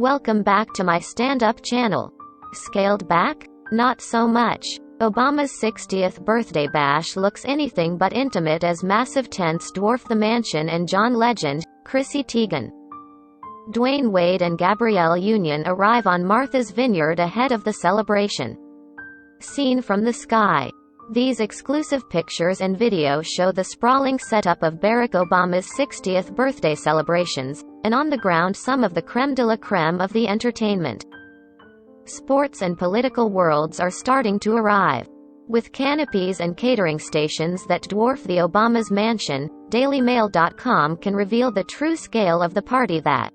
Welcome back to my stand-up channel. Scaled back? Not so much. Obama's 60th birthday bash looks anything but intimate as massive tents dwarf the mansion and John legend, Chrissy Teigen. Dwyane Wade and Gabrielle Union arrive on Martha's Vineyard ahead of the celebration. Seen from the sky. These exclusive pictures and video show the sprawling setup of Barack Obama's 60th birthday celebrations, and on the ground some of the creme de la creme of the entertainment. Sports and political worlds are starting to arrive. With canopies and catering stations that dwarf the Obama's mansion, DailyMail.com can reveal the true scale of the party that,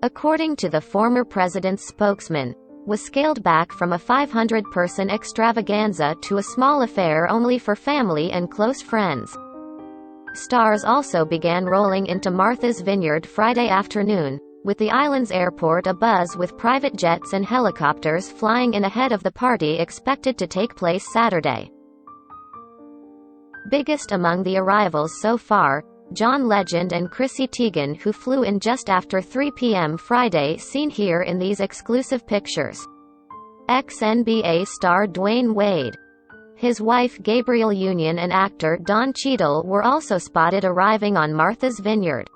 according to the former president's spokesman, was scaled back from a 500-person extravaganza to a small affair only for family and close friends. Stars also began rolling into Martha's Vineyard Friday afternoon, with the island's airport abuzz with private jets and helicopters flying in ahead of the party expected to take place Saturday. Biggest among the arrivals so far, John legend and Chrissy Teigen, who flew in just after 3 p.m. Friday, seen here in these exclusive pictures. Ex-NBA star Dwyane Wade, his wife Gabrielle Union and actor Don Cheadle were also spotted arriving on Martha's Vineyard.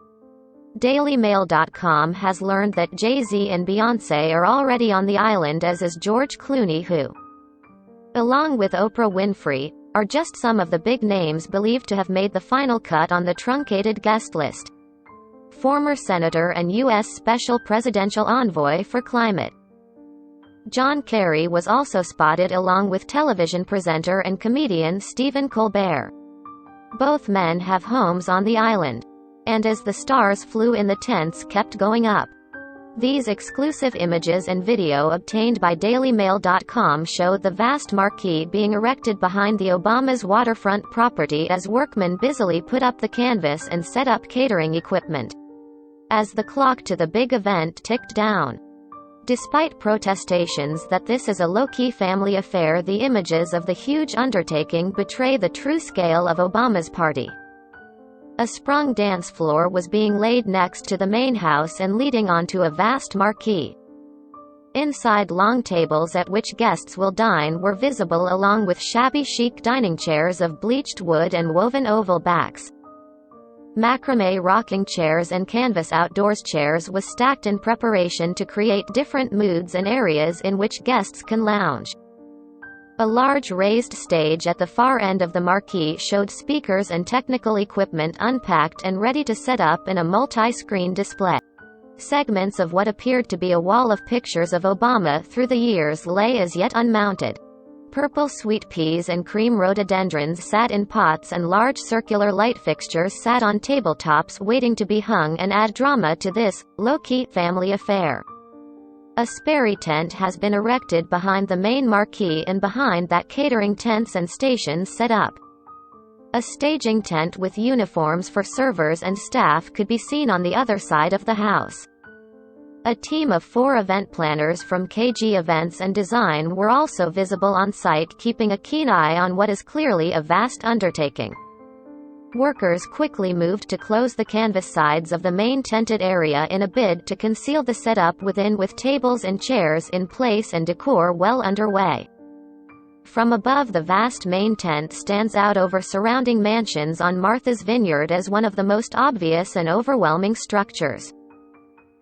DailyMail.com has learned that Jay-Z and Beyoncé are already on the island, as is George Clooney, who, along with Oprah Winfrey, are just some of the big names believed to have made the final cut on the truncated guest list. Former Senator and U.S. Special Presidential Envoy for Climate John Kerry was also spotted along with television presenter and comedian Stephen Colbert. Both men have homes on the island. And as the stars flew in, the tents kept going up. These exclusive images and video obtained by DailyMail.com show the vast marquee being erected behind the Obama's waterfront property as workmen busily put up the canvas and set up catering equipment, as the clock to the big event ticked down. Despite protestations that this is a low-key family affair, the images of the huge undertaking betray the true scale of Obama's party. A sprung dance floor was being laid next to the main house and leading onto a vast marquee. Inside, long tables at which guests will dine were visible, along with shabby chic dining chairs of bleached wood and woven oval backs. Macrame rocking chairs and canvas outdoors chairs was stacked in preparation to create different moods and areas in which guests can lounge. A large raised stage at the far end of the marquee showed speakers and technical equipment unpacked and ready to set up in a multi-screen display. Segments of what appeared to be a wall of pictures of Obama through the years lay as yet unmounted. Purple sweet peas and cream rhododendrons sat in pots, and large circular light fixtures sat on tabletops waiting to be hung and add drama to this low-key family affair. A Sperry tent has been erected behind the main marquee, and behind that catering tents and stations set up. A staging tent with uniforms for servers and staff could be seen on the other side of the house. A team of 4 event planners from KG Events and Design were also visible on site, keeping a keen eye on what is clearly a vast undertaking. Workers quickly moved to close the canvas sides of the main tented area in a bid to conceal the setup within, with tables and chairs in place and decor well underway. From above, the vast main tent stands out over surrounding mansions on Martha's Vineyard as one of the most obvious and overwhelming structures.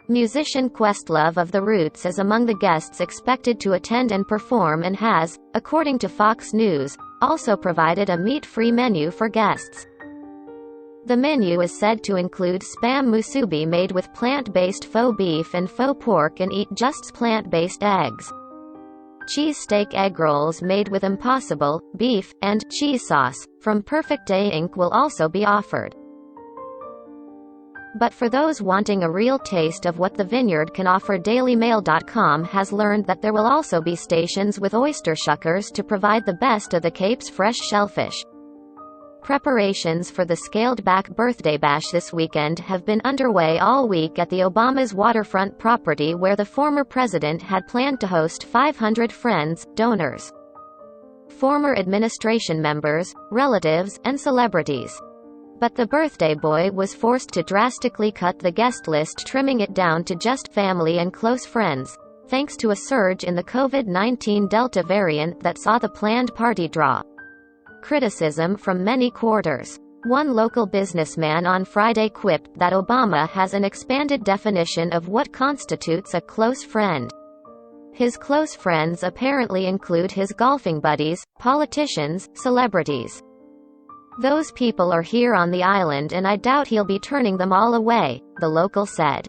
Musician Questlove of The Roots is among the guests expected to attend and perform, and has, according to Fox News, also provided a meat-free menu for guests. The menu is said to include spam musubi made with plant-based faux beef and faux pork, and eat just plant-based eggs. Cheesesteak egg rolls made with Impossible beef and cheese sauce from Perfect Day Inc. will also be offered. But for those wanting a real taste of what the Vineyard can offer, DailyMail.com has learned that there will also be stations with oyster shuckers to provide the best of the Cape's fresh shellfish. Preparations for the scaled-back birthday bash this weekend have been underway all week at the Obama's waterfront property, where the former president had planned to host 500 friends, donors, former administration members, relatives, and celebrities. But the birthday boy was forced to drastically cut the guest list, trimming it down to just family and close friends, thanks to a surge in the COVID-19 Delta variant that saw the planned party drop. Criticism from many quarters. One local businessman on Friday quipped that Obama has an expanded definition of what constitutes a close friend. His close friends apparently include his golfing buddies, politicians, celebrities. Those people are here on the island and I doubt he'll be turning them all away, the local said.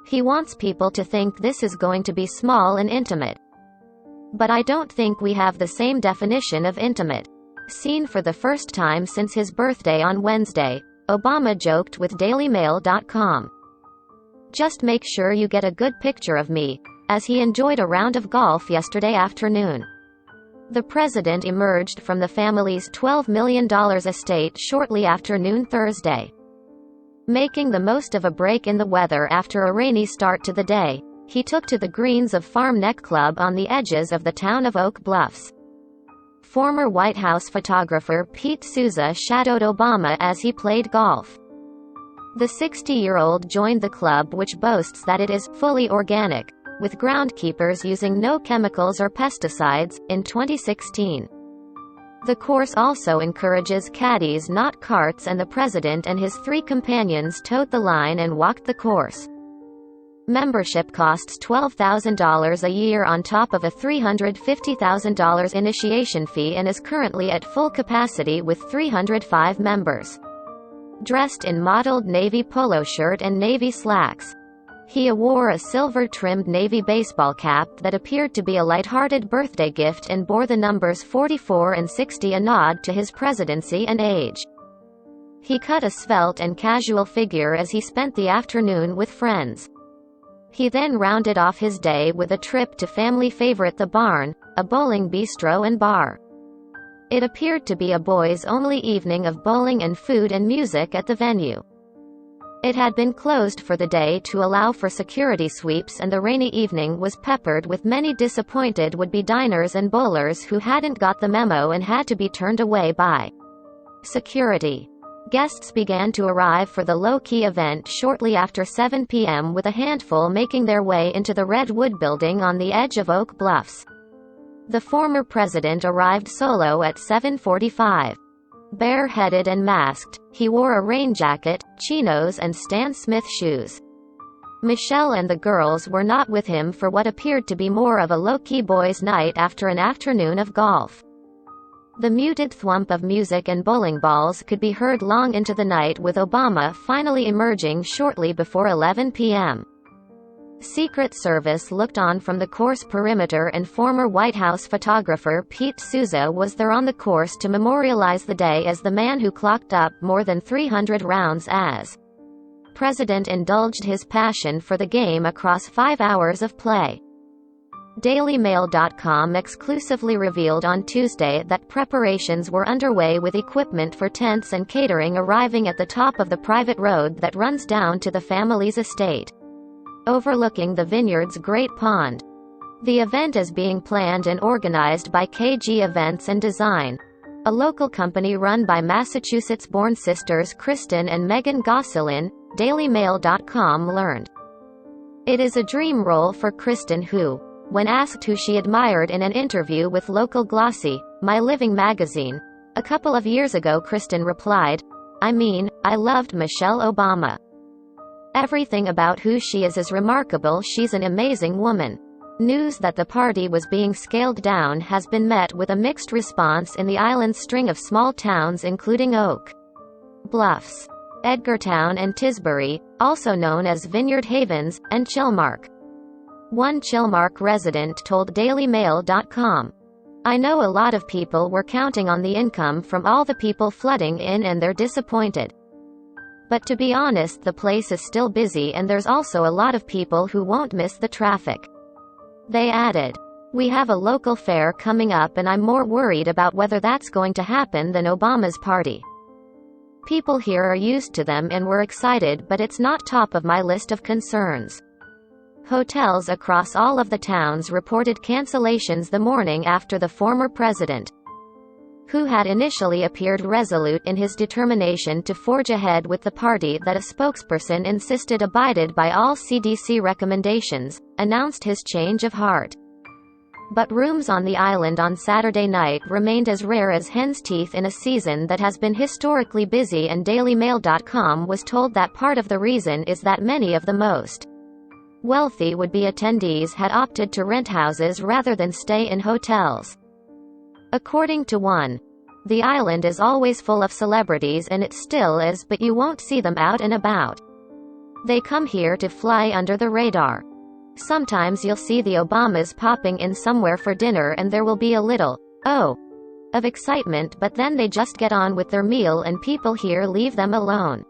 He wants people to think this is going to be small and intimate. But I don't think we have the same definition of intimate. Seen for the first time since his birthday on Wednesday, Obama joked with DailyMail.com. Just make sure you get a good picture of me, as he enjoyed a round of golf yesterday afternoon. The president emerged from the family's $12 million estate shortly after noon Thursday. Making the most of a break in the weather after a rainy start to the day, he took to the greens of Farm Neck Club on the edges of the town of Oak Bluffs. Former White House photographer Pete Souza shadowed Obama as he played golf. The 60-year-old joined the club, which boasts that it is fully organic, with groundskeepers using no chemicals or pesticides, in 2016. The course also encourages caddies, not carts, and the president and his 3 companions towed the line and walked the course. Membership costs $12,000 a year on top of a $350,000 initiation fee and is currently at full capacity with 305 members. Dressed in mottled navy polo shirt and navy slacks, he wore a silver-trimmed navy baseball cap that appeared to be a light-hearted birthday gift and bore the numbers 44 and 60, a nod to his presidency and age. He cut a svelte and casual figure as he spent the afternoon with friends. He then rounded off his day with a trip to family favorite The Barn, a bowling bistro and bar. It appeared to be a boys-only evening of bowling and food and music at the venue. It had been closed for the day to allow for security sweeps, and the rainy evening was peppered with many disappointed would-be diners and bowlers who hadn't got the memo and had to be turned away by security. Guests began to arrive for the low-key event shortly after 7 p.m., with a handful making their way into the Redwood building on the edge of Oak Bluffs. The former president arrived solo at 7:45. Bare-headed and masked, he wore a rain jacket, chinos and Stan Smith shoes. Michelle and the girls were not with him for what appeared to be more of a low-key boys' night after an afternoon of golf. The muted thwump of music and bowling balls could be heard long into the night, with Obama finally emerging shortly before 11 p.m. Secret Service looked on from the course perimeter, and former White House photographer Pete Souza was there on the course to memorialize the day as the man who clocked up more than 300 rounds as president indulged his passion for the game across 5 hours of play. DailyMail.com exclusively revealed on Tuesday that preparations were underway, with equipment for tents and catering arriving at the top of the private road that runs down to the family's estate, overlooking the Vineyard's Great Pond. The event is being planned and organized by KG Events and Design, a local company run by Massachusetts-born sisters Kristen and Megan Gosselin, DailyMail.com learned. It is a dream role for Kristen, who, when asked who she admired in an interview with local glossy, My Living magazine, a couple of years ago, Kristen replied, "I mean, I loved Michelle Obama. Everything about who she is remarkable. She's an amazing woman." News that the party was being scaled down has been met with a mixed response in the island's string of small towns, including Oak Bluffs, Edgartown and Tisbury, also known as Vineyard Havens, and Chilmark. One Chilmark resident told DailyMail.com, "I know a lot of people were counting on the income from all the people flooding in and they're disappointed. But to be honest, the place is still busy and there's also a lot of people who won't miss the traffic." They added, "We have a local fair coming up and I'm more worried about whether that's going to happen than Obama's party. People here are used to them and we're excited, but it's not top of my list of concerns." Hotels across all of the towns reported cancellations the morning after the former president who had initially appeared resolute in his determination to forge ahead with the party that a spokesperson insisted abided by all CDC recommendations, announced his change of heart. But rooms on the island on Saturday night remained as rare as hen's teeth in a season that has been historically busy, and DailyMail.com was told that part of the reason is that many of the most wealthy would-be attendees had opted to rent houses rather than stay in hotels. According to one, the island is always full of celebrities, and it still is, but you won't see them out and about. They come here to fly under the radar. Sometimes you'll see the Obamas popping in somewhere for dinner, and there will be a little, of excitement, but then they just get on with their meal and people here leave them alone.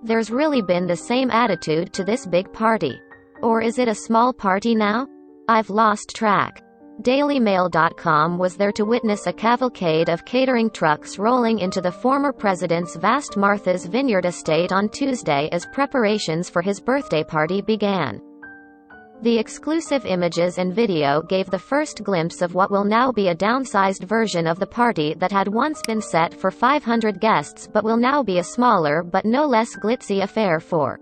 There's really been the same attitude to this big party. Or is it a small party now? I've lost track. DailyMail.com was there to witness a cavalcade of catering trucks rolling into the former president's vast Martha's Vineyard estate on Tuesday as preparations for his birthday party began. The exclusive images and video gave the first glimpse of what will now be a downsized version of the party that had once been set for 500 guests but will now be a smaller but no less glitzy affair for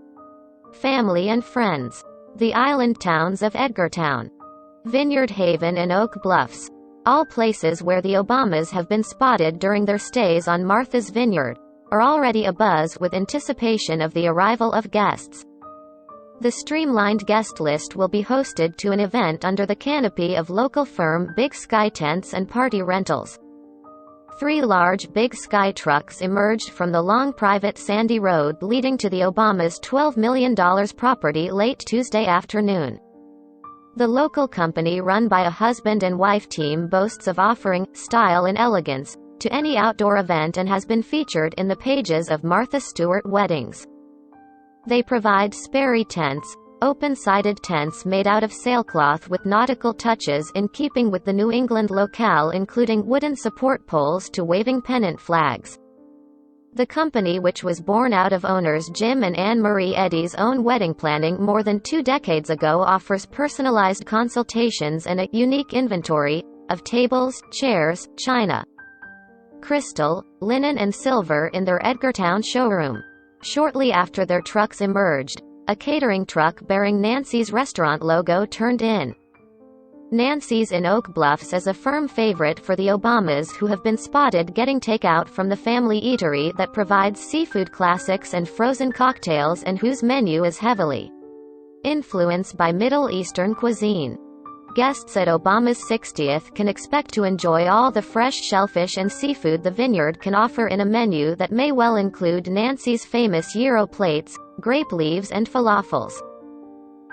family and friends. The island towns of Edgartown, Vineyard Haven and Oak Bluffs, all places where the Obamas have been spotted during their stays on Martha's Vineyard, are already abuzz with anticipation of the arrival of guests. The streamlined guest list will be hosted to an event under the canopy of local firm Big Sky Tents and Party Rentals. 3 large Big Sky trucks emerged from the long private sandy road leading to the Obamas' $12 million property late Tuesday afternoon. The local company, run by a husband and wife team, boasts of offering style and elegance to any outdoor event and has been featured in the pages of Martha Stewart weddings. They provide Sperry tents, open-sided tents made out of sailcloth with nautical touches in keeping with the New England locale, including wooden support poles to waving pennant flags. The company, which was born out of owners Jim and Anne Marie Eddy's own wedding planning more than 2 decades ago, offers personalized consultations and a unique inventory of tables, chairs, china, crystal, linen and silver in their Edgartown showroom. Shortly after their trucks emerged, a catering truck bearing Nancy's restaurant logo turned in. Nancy's in Oak Bluffs is a firm favorite for the Obamas, who have been spotted getting takeout from the family eatery that provides seafood classics and frozen cocktails and whose menu is heavily influenced by Middle Eastern cuisine. Guests at Obama's 60th can expect to enjoy all the fresh shellfish and seafood the Vineyard can offer in a menu that may well include Nancy's famous gyro plates, grape leaves and falafels.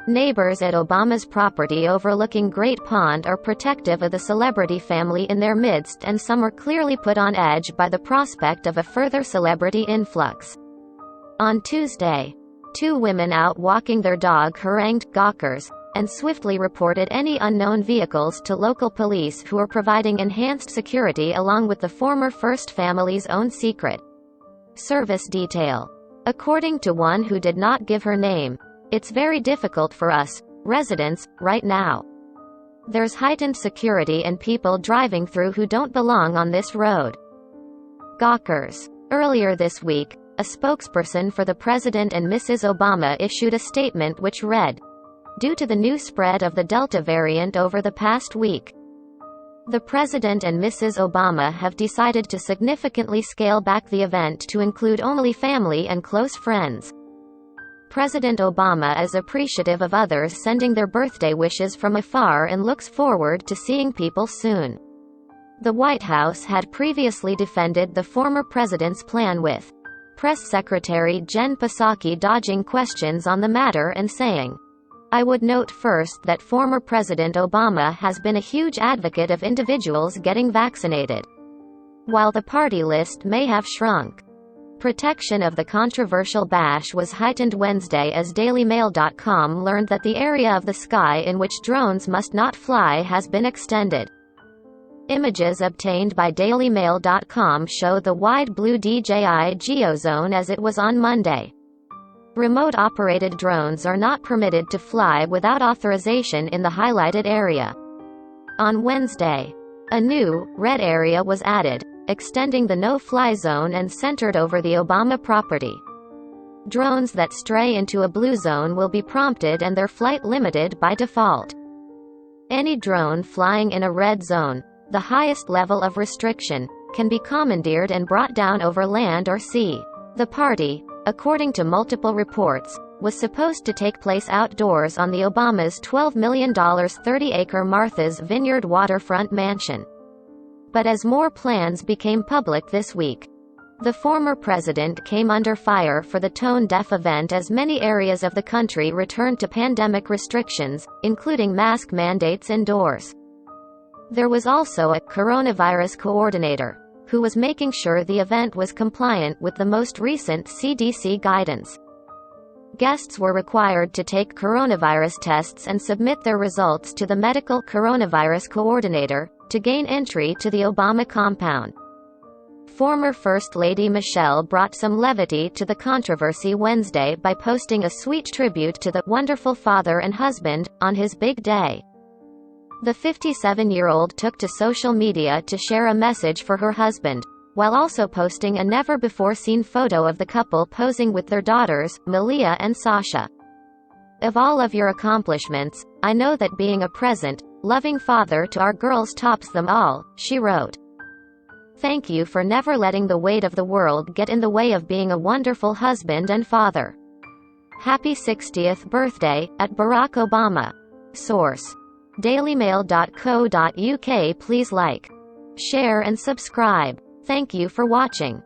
Neighbors at Obama's property overlooking Great Pond are protective of the celebrity family in their midst, and some are clearly put on edge by the prospect of a further celebrity influx. On Tuesday, 2 women out walking their dog harangued gawkers and swiftly reported any unknown vehicles to local police, who are providing enhanced security along with the former First family's own secret service detail. According to one who did not give her name, "It's very difficult for us residents right now. There's heightened security and people driving through who don't belong on this road." Gawkers. Earlier this week, a spokesperson for the President and Mrs. Obama issued a statement which read, "Due to the new spread of the Delta variant over the past week, the President and Mrs. Obama have decided to significantly scale back the event to include only family and close friends. President Obama is appreciative of others sending their birthday wishes from afar and looks forward to seeing people soon." The White House had previously defended the former president's plan, with Press Secretary Jen Psaki dodging questions on the matter and saying, "I would note first that former President Obama has been a huge advocate of individuals getting vaccinated. While the party list may have shrunk, protection of the controversial bash was heightened Wednesday as DailyMail.com learned that the area of the sky in which drones must not fly has been extended. Images obtained by DailyMail.com show the wide blue DJI geozone as it was on Monday. Remote-operated drones are not permitted to fly without authorization in the highlighted area. On Wednesday, A new, red area was added, extending the no-fly zone and centered over the Obama property. Drones that stray into a blue zone will be prompted and their flight limited by default. Any drone flying in a red zone, the highest level of restriction, can be commandeered and brought down over land or sea. The party, according to multiple reports, was supposed to take place outdoors on the Obama's $12 million 30-acre Martha's Vineyard waterfront mansion. But as more plans became public this week, the former president came under fire for the tone-deaf event as many areas of the country returned to pandemic restrictions, including mask mandates indoors. There was also a coronavirus coordinator, who was making sure the event was compliant with the most recent CDC guidance. Guests were required to take coronavirus tests and submit their results to the medical coronavirus coordinator to gain entry to the Obama compound. Former First Lady Michelle brought some levity to the controversy Wednesday by posting a sweet tribute to the wonderful father and husband on his big day. The 57-year-old took to social media to share a message for her husband, while also posting a never-before-seen photo of the couple posing with their daughters, Malia and Sasha. "Of all of your accomplishments, I know that being a present, loving father to our girls tops them all," she wrote. "Thank you for never letting the weight of the world get in the way of being a wonderful husband and father. Happy 60th birthday, at Barack Obama." Source: dailymail.co.uk. Please like, share and subscribe. Thank you for watching.